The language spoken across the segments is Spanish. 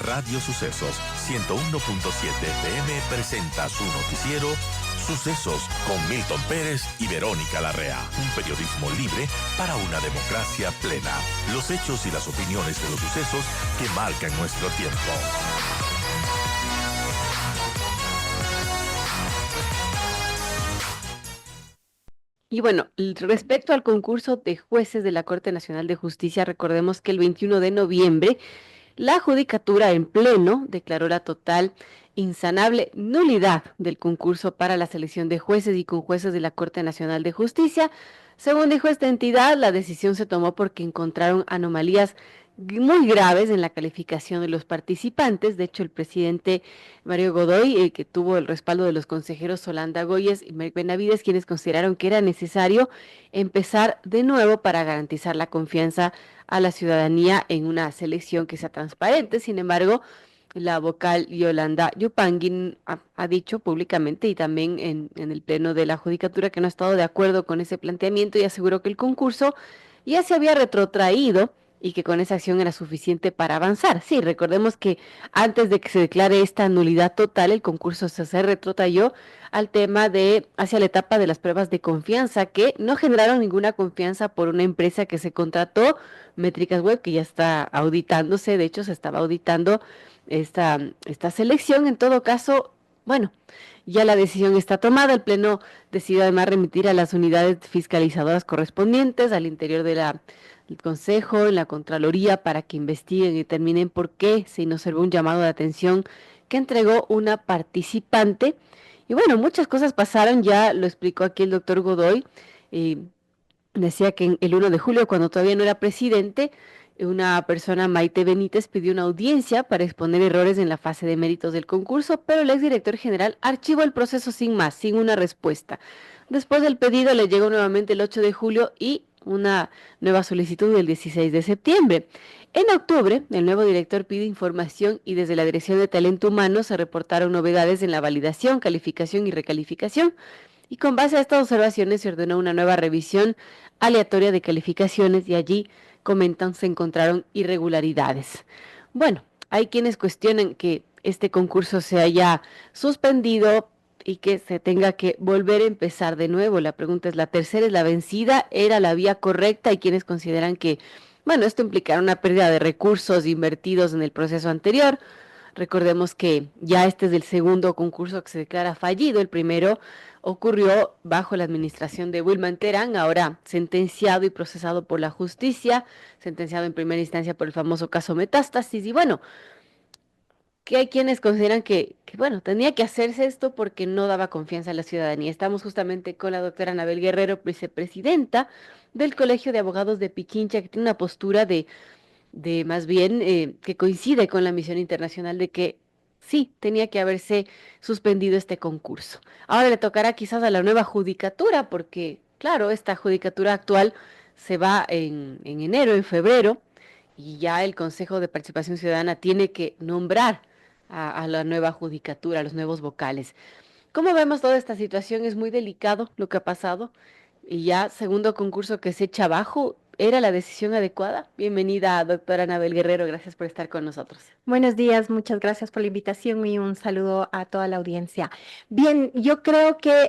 Radio Sucesos 101.7 FM presenta su noticiero Sucesos con Milton Pérez y Verónica Larrea. Un periodismo libre para una democracia plena. Los hechos y las opiniones de los sucesos que marcan nuestro tiempo. Y bueno, respecto al concurso de jueces de la Corte Nacional de Justicia, recordemos que el 21 de noviembre la Judicatura en pleno declaró la total insanable nulidad del concurso para la selección de jueces y conjueces de la Corte Nacional de Justicia. Según dijo esta entidad, la decisión se tomó porque encontraron anomalías muy graves en la calificación de los participantes. De hecho, el presidente Mario Godoy, que tuvo el respaldo de los consejeros Solanda Goyes y Merck Benavides, quienes consideraron que era necesario empezar de nuevo para garantizar la confianza a la ciudadanía en una selección que sea transparente. Sin embargo, la vocal Yolanda Yupanqui ha dicho públicamente y también en el pleno de la Judicatura que no ha estado de acuerdo con ese planteamiento y aseguró que el concurso ya se había retrotraído y que con esa acción era suficiente para avanzar. Sí, recordemos que antes de que se declare esta nulidad total, el concurso se retrotrayó al tema de, hacia la etapa de las pruebas de confianza, que no generaron ninguna confianza por una empresa que se contrató, Métricas Web, que ya está auditándose. De hecho se estaba auditando esta selección. En todo caso, bueno, ya la decisión está tomada. El Pleno decidió además remitir a las unidades fiscalizadoras correspondientes al interior del Consejo, en la Contraloría, para que investiguen y determinen por qué se nos observó un llamado de atención que entregó una participante. Y bueno, muchas cosas pasaron, ya lo explicó aquí el doctor Godoy. Decía que el 1 de julio, cuando todavía no era presidente, una persona, Maite Benítez, pidió una audiencia para exponer errores en la fase de méritos del concurso, pero el exdirector general archivó el proceso sin más, sin una respuesta. Después del pedido le llegó nuevamente el 8 de julio y una nueva solicitud el 16 de septiembre. En octubre, el nuevo director pide información y desde la Dirección de Talento Humano se reportaron novedades en la validación, calificación y recalificación. Y con base a estas observaciones se ordenó una nueva revisión aleatoria de calificaciones y allí, comentan, se encontraron irregularidades. Bueno, hay quienes cuestionan que este concurso se haya suspendido y que se tenga que volver a empezar de nuevo. La pregunta es, ¿la tercera es la vencida? ¿Era la vía correcta? Hay quienes consideran que, bueno, esto implicará una pérdida de recursos invertidos en el proceso anterior. Recordemos que ya este es el segundo concurso que se declara fallido. El primero ocurrió bajo la administración de Wilman Terán, ahora sentenciado y procesado por la justicia, sentenciado en primera instancia por el famoso caso Metástasis. Y bueno, que hay quienes consideran que, bueno, tenía que hacerse esto porque no daba confianza a la ciudadanía. Estamos justamente con la doctora Anabel Guerrero, vicepresidenta del Colegio de Abogados de Pichincha, que tiene una postura de más bien que coincide con la misión internacional de que sí, tenía que haberse suspendido este concurso. Ahora le tocará quizás a la nueva judicatura, porque claro, esta judicatura actual se va en enero, en febrero, y ya el Consejo de Participación Ciudadana tiene que nombrar a la nueva judicatura, a los nuevos vocales. Como vemos, toda esta situación es muy delicado lo que ha pasado. Y ya, segundo concurso que se echa abajo, ¿era la decisión adecuada? Bienvenida, doctora Anabel Guerrero, gracias por estar con nosotros. Buenos días, muchas gracias por la invitación y un saludo a toda la audiencia. Bien, yo creo que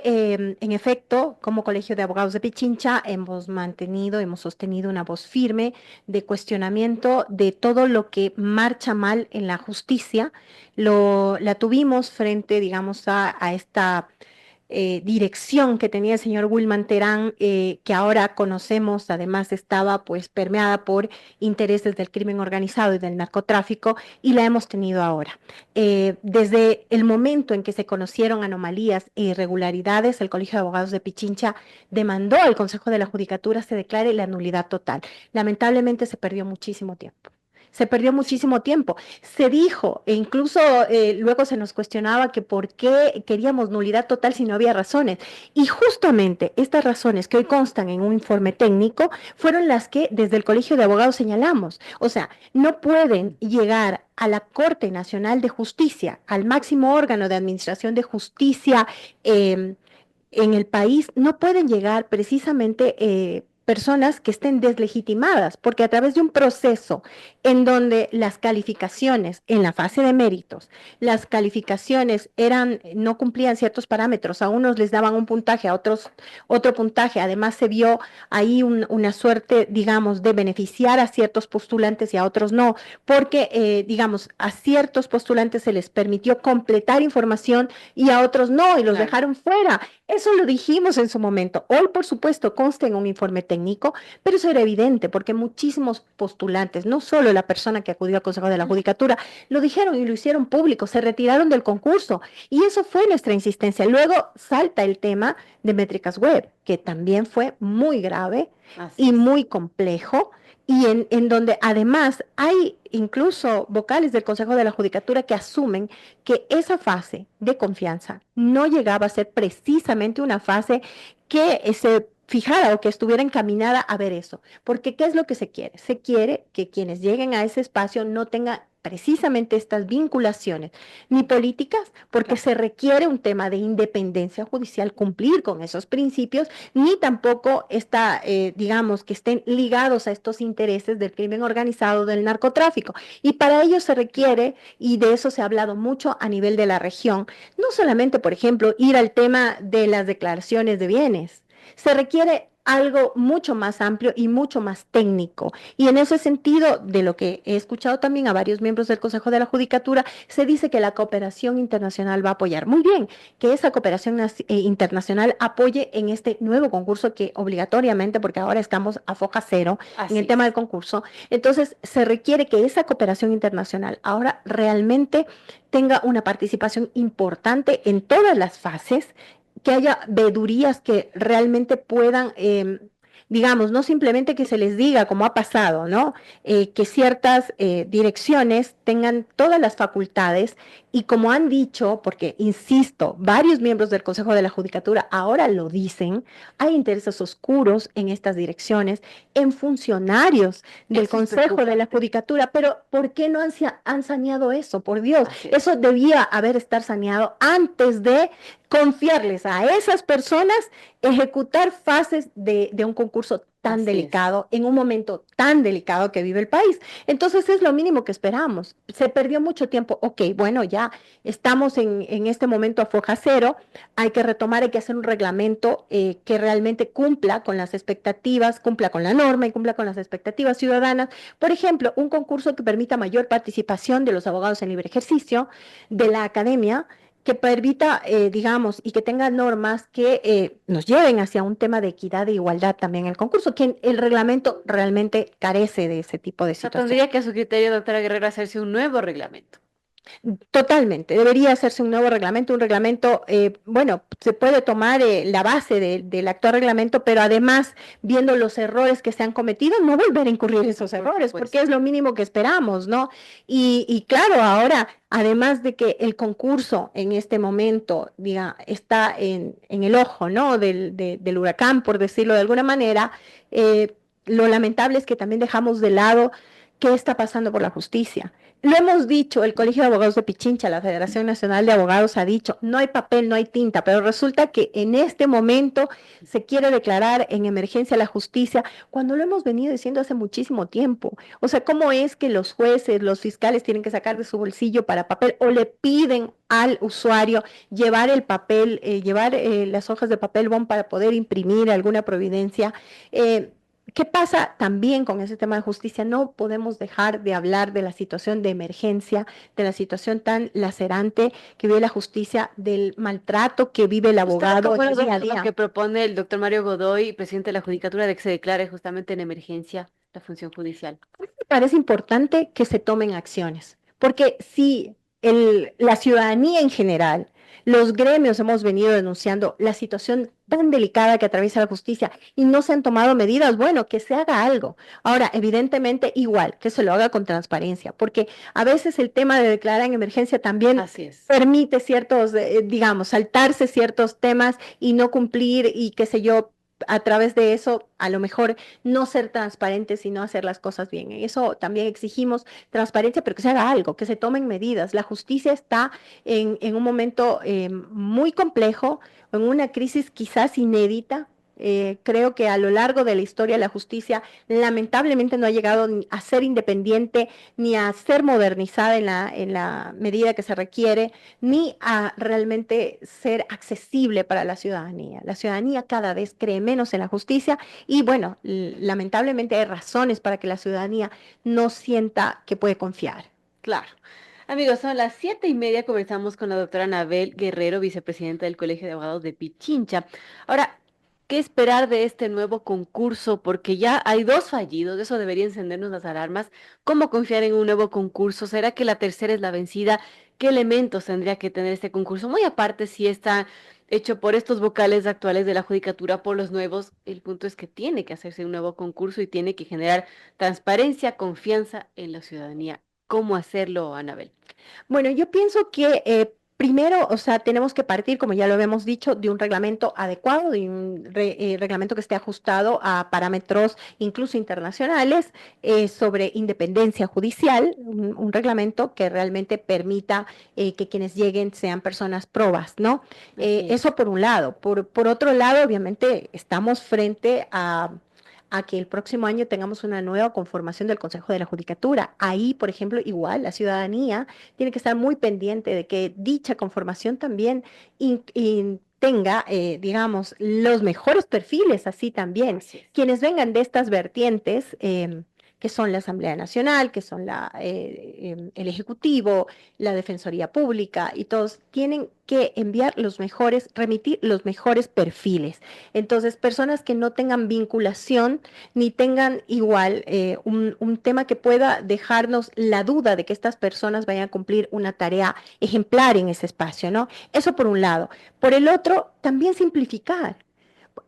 en efecto, como Colegio de Abogados de Pichincha, hemos sostenido una voz firme de cuestionamiento de todo lo que marcha mal en la justicia. La tuvimos frente, digamos, a esta dirección que tenía el señor Wilman Terán, que ahora conocemos, además estaba pues permeada por intereses del crimen organizado y del narcotráfico, y la hemos tenido ahora. Desde el momento en que se conocieron anomalías e irregularidades, el Colegio de Abogados de Pichincha demandó al Consejo de la Judicatura se declare la nulidad total. Lamentablemente se perdió muchísimo tiempo. Se perdió muchísimo tiempo. Se dijo, e incluso luego se nos cuestionaba que por qué queríamos nulidad total si no había razones. Y justamente estas razones que hoy constan en un informe técnico fueron las que desde el Colegio de Abogados señalamos. O sea, no pueden llegar a la Corte Nacional de Justicia, al máximo órgano de administración de justicia en el país, no pueden llegar precisamente personas que estén deslegitimadas, porque a través de un proceso en donde las calificaciones en la fase de méritos, las calificaciones no cumplían ciertos parámetros, a unos les daban un puntaje, a otros otro puntaje, además se vio ahí una suerte, digamos, de beneficiar a ciertos postulantes y a otros no, porque, digamos, a ciertos postulantes se les permitió completar información y a otros no, y los dejaron fuera. Eso lo dijimos en su momento. Hoy, por supuesto, consta en un informe técnico, pero eso era evidente porque muchísimos postulantes, no solo la persona que acudió al Consejo de la Judicatura, lo dijeron y lo hicieron público, se retiraron del concurso y eso fue nuestra insistencia. Luego salta el tema de métricas web, que también fue muy grave y muy complejo y en donde además hay incluso vocales del Consejo de la Judicatura que asumen que esa fase de confianza no llegaba a ser precisamente una fase que se fijara o que estuviera encaminada a ver eso. Porque ¿qué es lo que se quiere? Se quiere que quienes lleguen a ese espacio no tengan precisamente estas vinculaciones ni políticas, porque se requiere un tema de independencia judicial, cumplir con esos principios, ni tampoco digamos, que estén ligados a estos intereses del crimen organizado, del narcotráfico. Y para ello se requiere, y de eso se ha hablado mucho a nivel de la región, no solamente, por ejemplo, ir al tema de las declaraciones de bienes, se requiere algo mucho más amplio y mucho más técnico. Y en ese sentido, de lo que he escuchado también a varios miembros del Consejo de la Judicatura, se dice que la cooperación internacional va a apoyar. Muy bien, que esa cooperación internacional apoye en este nuevo concurso que obligatoriamente, porque ahora estamos a foja cero en el tema del concurso, entonces se requiere que esa cooperación internacional ahora realmente tenga una participación importante en todas las fases, que haya veedurías que realmente puedan, digamos, no simplemente que se les diga como ha pasado, ¿no? Que ciertas direcciones tengan todas las facultades y como han dicho, porque insisto, varios miembros del Consejo de la Judicatura ahora lo dicen, hay intereses oscuros en estas direcciones, en funcionarios del Consejo de la Judicatura, pero ¿por qué no han saneado eso? Por Dios, eso debía estar saneado antes de confiarles a esas personas ejecutar fases de un concurso tan delicado, en un momento tan delicado que vive el país. Entonces es lo mínimo que esperamos. Se perdió mucho tiempo. Ok, bueno, ya estamos en este momento a foja cero. Hay que retomar, hay que hacer un reglamento que realmente cumpla con las expectativas, cumpla con la norma y cumpla con las expectativas ciudadanas. Por ejemplo, un concurso que permita mayor participación de los abogados en libre ejercicio, de la academia, que permita, digamos, y que tenga normas que nos lleven hacia un tema de equidad e igualdad también en el concurso, que el reglamento realmente carece de ese tipo de situaciones. Tendría que a su criterio, doctora Guerrero, hacerse un nuevo reglamento. Totalmente, debería hacerse un nuevo reglamento, bueno, se puede tomar la base del actual reglamento, pero además, viendo los errores que se han cometido, no volver a incurrir en esos errores, porque es lo mínimo que esperamos, ¿no? Y claro, ahora, además de que el concurso en este momento, está en el ojo, ¿no? Del huracán, por decirlo de alguna manera, lo lamentable es que también dejamos de lado qué está pasando por la justicia. Lo hemos dicho, el Colegio de Abogados de Pichincha, la Federación Nacional de Abogados ha dicho, no hay papel, no hay tinta, pero resulta que en este momento se quiere declarar en emergencia la justicia, cuando lo hemos venido diciendo hace muchísimo tiempo. O sea, ¿cómo es que los jueces, los fiscales tienen que sacar de su bolsillo para papel o le piden al usuario llevar el papel, llevar las hojas de papel bond para poder imprimir alguna providencia? ¿Qué pasa también con ese tema de justicia? No podemos dejar de hablar de la situación de emergencia, de la situación tan lacerante que vive la justicia, del maltrato que vive el abogado día a día. Lo que propone el doctor Mario Godoy, presidente de la Judicatura, de que se declare justamente en emergencia la función judicial. Me parece importante que se tomen acciones, porque si la ciudadanía en general, los gremios hemos venido denunciando la situación tan delicada que atraviesa la justicia y no se han tomado medidas, bueno, que se haga algo. Ahora, evidentemente, igual, que se lo haga con transparencia, porque a veces el tema de declarar en emergencia también permite ciertos, digamos, saltarse ciertos temas y no cumplir y qué sé yo, a través de eso, a lo mejor no ser transparentes, sino hacer las cosas bien. Eso también exigimos transparencia, pero que se haga algo, que se tomen medidas. La justicia está en un momento muy complejo, en una crisis quizás inédita, Creo que a lo largo de la historia la justicia lamentablemente no ha llegado a ser independiente ni a ser modernizada en la medida que se requiere, ni a realmente ser accesible para la ciudadanía. La ciudadanía cada vez cree menos en la justicia y bueno, lamentablemente hay razones para que la ciudadanía no sienta que puede confiar. Claro. Amigos, son las 7:30, comenzamos con la doctora Anabel Guerrero, vicepresidenta del Colegio de Abogados de Pichincha. Ahora, ¿qué esperar de este nuevo concurso? Porque ya hay dos fallidos, eso debería encendernos las alarmas. ¿Cómo confiar en un nuevo concurso? ¿Será que la tercera es la vencida? ¿Qué elementos tendría que tener este concurso? Muy aparte, si está hecho por estos vocales actuales de la judicatura, por los nuevos, el punto es que tiene que hacerse un nuevo concurso y tiene que generar transparencia, confianza en la ciudadanía. ¿Cómo hacerlo, Anabel? Bueno, yo pienso que primero, o sea, tenemos que partir, como ya lo habíamos dicho, de un reglamento adecuado, de un reglamento que esté ajustado a parámetros incluso internacionales sobre independencia judicial, un reglamento que realmente permita que quienes lleguen sean personas probas, ¿no? Así es. Eso por un lado. Por otro lado, obviamente, estamos frente a que el próximo año tengamos una nueva conformación del Consejo de la Judicatura. Ahí, por ejemplo, igual la ciudadanía tiene que estar muy pendiente de que dicha conformación también tenga, digamos, los mejores perfiles, así también. Así es. Quienes vengan de estas vertientes, que son la Asamblea Nacional, que son el Ejecutivo, la Defensoría Pública, y todos tienen que enviar los mejores, remitir los mejores perfiles. Entonces, personas que no tengan vinculación ni tengan igual un tema que pueda dejarnos la duda de que estas personas vayan a cumplir una tarea ejemplar en ese espacio, ¿no? Eso por un lado. Por el otro, también simplificar.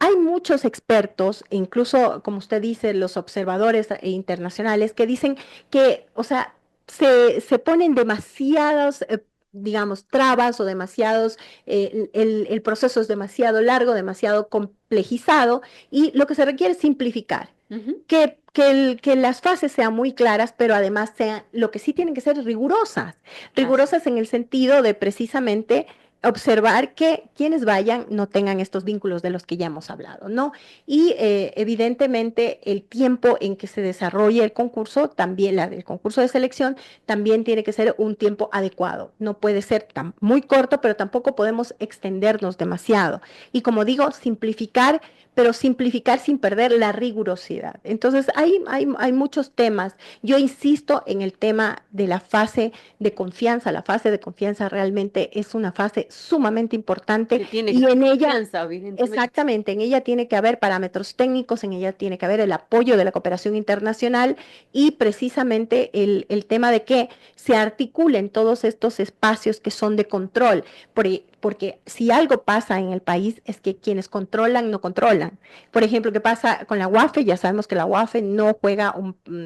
Hay muchos expertos, incluso, como usted dice, los observadores internacionales, que dicen que, o sea, se ponen demasiados, digamos, trabas o demasiados, el proceso es demasiado largo, demasiado complejizado, y lo que se requiere es simplificar. Ujú. Que las fases sean muy claras, pero además sean, lo que sí tienen que ser rigurosas, Así rigurosas en el sentido de precisamente observar que quienes vayan no tengan estos vínculos de los que ya hemos hablado, ¿no? Y evidentemente el tiempo en que se desarrolle el concurso, también el concurso de selección, también tiene que ser un tiempo adecuado. No puede ser tan, muy corto, pero tampoco podemos extendernos demasiado. Y como digo, simplificar, pero simplificar sin perder la rigurosidad. Entonces, hay muchos temas. Yo insisto en el tema de la fase de confianza. La fase de confianza realmente es una fase sumamente importante que tiene que y haber en ella, confianza, evidentemente. exactamente, en ella tiene que haber parámetros técnicos, en ella tiene que haber el apoyo de la cooperación internacional y precisamente el tema de que se articulen todos estos espacios que son de control, porque si algo pasa en el país es que quienes controlan no controlan. Por ejemplo, ¿qué pasa con la UAFE? Ya sabemos que la UAFE no juega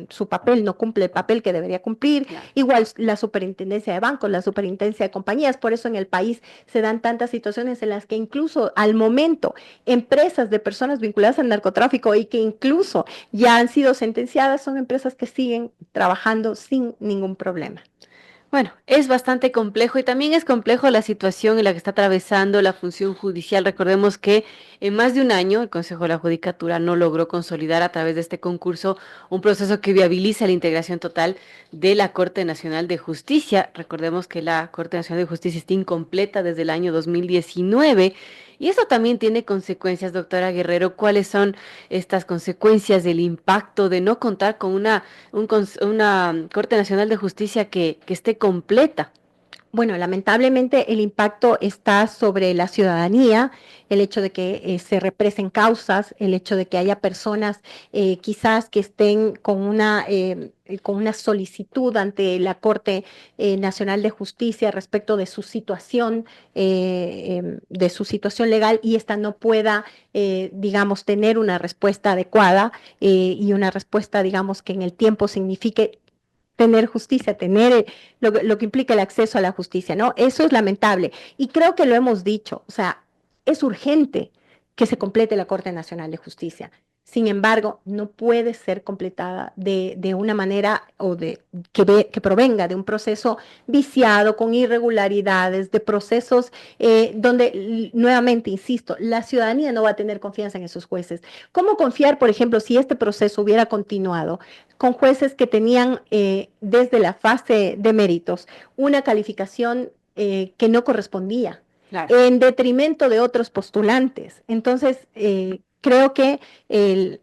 su papel, no cumple el papel que debería cumplir. Claro. Igual la superintendencia de bancos, la superintendencia de compañías, por eso en el país se dan tantas situaciones en las que incluso al momento empresas de personas vinculadas al narcotráfico y que incluso ya han sido sentenciadas son empresas que siguen trabajando sin ningún problema. Bueno, es bastante complejo y también es complejo la situación en la que está atravesando la función judicial. Recordemos que en más de un año el Consejo de la Judicatura no logró consolidar a través de este concurso un proceso que viabiliza la integración total de la Corte Nacional de Justicia. Recordemos que la Corte Nacional de Justicia está incompleta desde el año 2019 y eso también tiene consecuencias, doctora Guerrero. ¿Cuáles son estas consecuencias del impacto de no contar con una Corte Nacional de Justicia que esté completa? Bueno, lamentablemente el impacto está sobre la ciudadanía, el hecho de que se represen causas, el hecho de que haya personas quizás que estén con una solicitud ante la Corte Nacional de Justicia respecto de su situación legal y esta no pueda, digamos, tener una respuesta adecuada y una respuesta, digamos, que en el tiempo signifique tener justicia, tener lo que implica el acceso a la justicia, ¿no? Eso es lamentable. Y creo que lo hemos dicho, o sea, es urgente que se complete la Corte Nacional de Justicia. Sin embargo, no puede ser completada de una manera o que provenga de un proceso viciado, con irregularidades, de procesos donde, nuevamente, insisto, la ciudadanía no va a tener confianza en esos jueces. ¿Cómo confiar, por ejemplo, si este proceso hubiera continuado con jueces que tenían desde la fase de méritos una calificación que no correspondía, Claro. en detrimento de otros postulantes? Entonces, creo que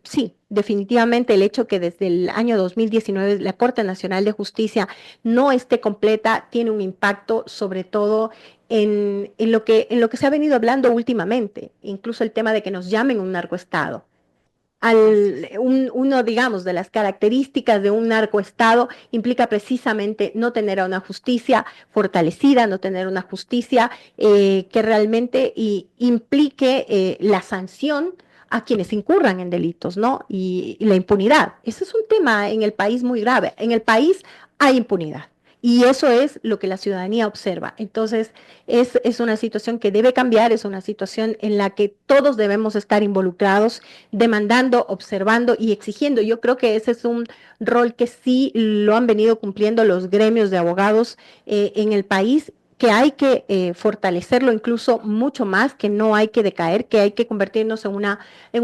sí, definitivamente el hecho que desde el año 2019 la Corte Nacional de Justicia no esté completa tiene un impacto sobre todo en lo que se ha venido hablando últimamente, incluso el tema de que nos llamen un narcoestado. Uno, digamos, de las características de un narcoestado implica precisamente no tener a una justicia fortalecida, no tener una justicia que realmente implique la sanción a quienes incurran en delitos, ¿no? Y la impunidad. Ese es un tema en el país muy grave. En el país hay impunidad. Y eso es lo que la ciudadanía observa. Entonces, es una situación que debe cambiar, es una situación en la que todos debemos estar involucrados, demandando, observando y exigiendo. Yo creo que ese es un rol que sí lo han venido cumpliendo los gremios de abogados en el país, que hay que fortalecerlo incluso mucho más, que no hay que decaer, que hay que convertirnos en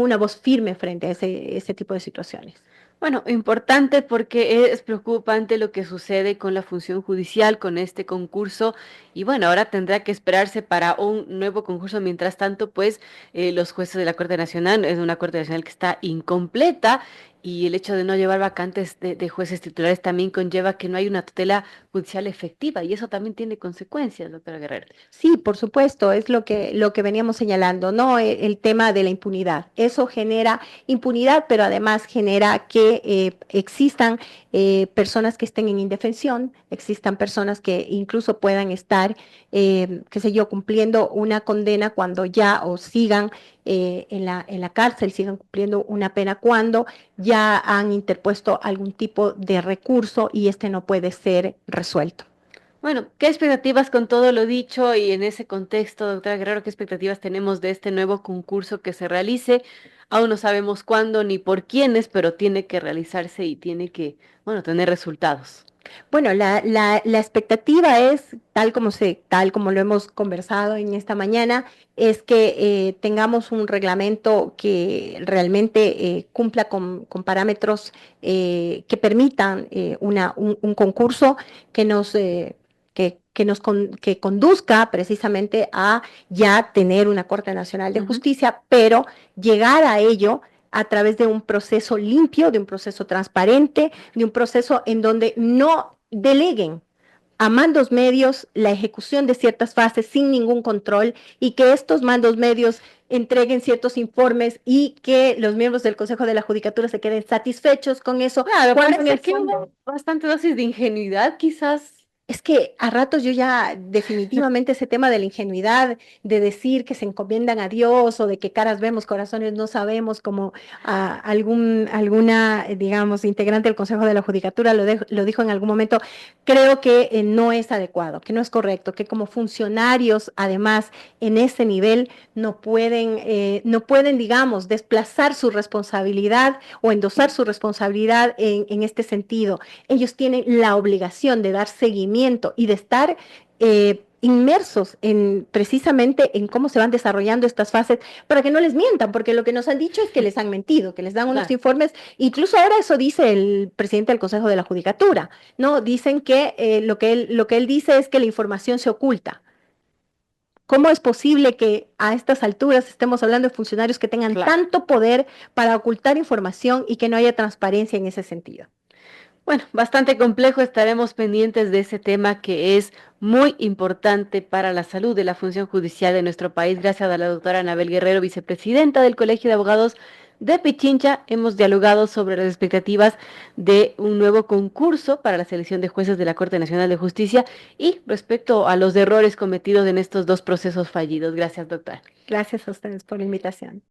una voz firme frente a ese tipo de situaciones. Bueno, importante porque es preocupante lo que sucede con la función judicial, con este concurso, y bueno, ahora tendrá que esperarse para un nuevo concurso. Mientras tanto, pues los jueces de la Corte Nacional, es una Corte Nacional que está incompleta, y el hecho de no llevar vacantes de jueces titulares también conlleva que no hay una tutela judicial efectiva, y eso también tiene consecuencias, doctora Guerrero. Sí, por supuesto, es lo que veníamos señalando, ¿no? El tema de la impunidad. Eso genera impunidad, pero además genera que existan personas que estén en indefensión, existan personas que incluso puedan estar, qué sé yo, cumpliendo una condena cuando ya, o sigan en la cárcel, sigan cumpliendo una pena cuando ya han interpuesto algún tipo de recurso y este no puede ser resuelto. Bueno, ¿qué expectativas con todo lo dicho y en ese contexto, doctora Guerrero, qué expectativas tenemos de este nuevo concurso que se realice? Aún no sabemos cuándo ni por quiénes, pero tiene que realizarse y tiene que, bueno, tener resultados. Bueno, la expectativa es, tal como lo hemos conversado en esta mañana, es que tengamos un reglamento que realmente cumpla con parámetros que permitan un concurso que que conduzca precisamente a ya tener una Corte Nacional de Ujú. Justicia, pero llegar a ello a través de un proceso limpio, de un proceso transparente, de un proceso en donde no deleguen a mandos medios la ejecución de ciertas fases sin ningún control, y que estos mandos medios entreguen ciertos informes y que los miembros del Consejo de la Judicatura se queden satisfechos con eso, Claro, cuando en parece el que fondo hubo bastante dosis de ingenuidad, quizás. es que a ratos yo ya definitivamente ese tema de la ingenuidad, de decir que se encomiendan a Dios o de que caras vemos, corazones no sabemos, como alguna, digamos, integrante del Consejo de la Judicatura lo dijo en algún momento, creo que no es adecuado, que no es correcto, que como funcionarios, además, en ese nivel, no pueden, digamos, desplazar su responsabilidad o endosar su responsabilidad en este sentido. Ellos tienen la obligación de dar seguimiento y de estar inmersos precisamente en cómo se van desarrollando estas fases, para que no les mientan, porque lo que nos han dicho es que les han mentido, que les dan unos Claro. informes. Incluso ahora eso dice el presidente del Consejo de la Judicatura, ¿no? Dicen que lo que él dice es que la información se oculta. ¿Cómo es posible que a estas alturas estemos hablando de funcionarios que tengan Claro. tanto poder para ocultar información y que no haya transparencia en ese sentido? Bueno, bastante complejo, estaremos pendientes de ese tema que es muy importante para la salud de la función judicial de nuestro país. Gracias a la doctora Anabel Guerrero, vicepresidenta del Colegio de Abogados de Pichincha, hemos dialogado sobre las expectativas de un nuevo concurso para la selección de jueces de la Corte Nacional de Justicia y respecto a los errores cometidos en estos dos procesos fallidos. Gracias, doctora. Gracias a ustedes por la invitación.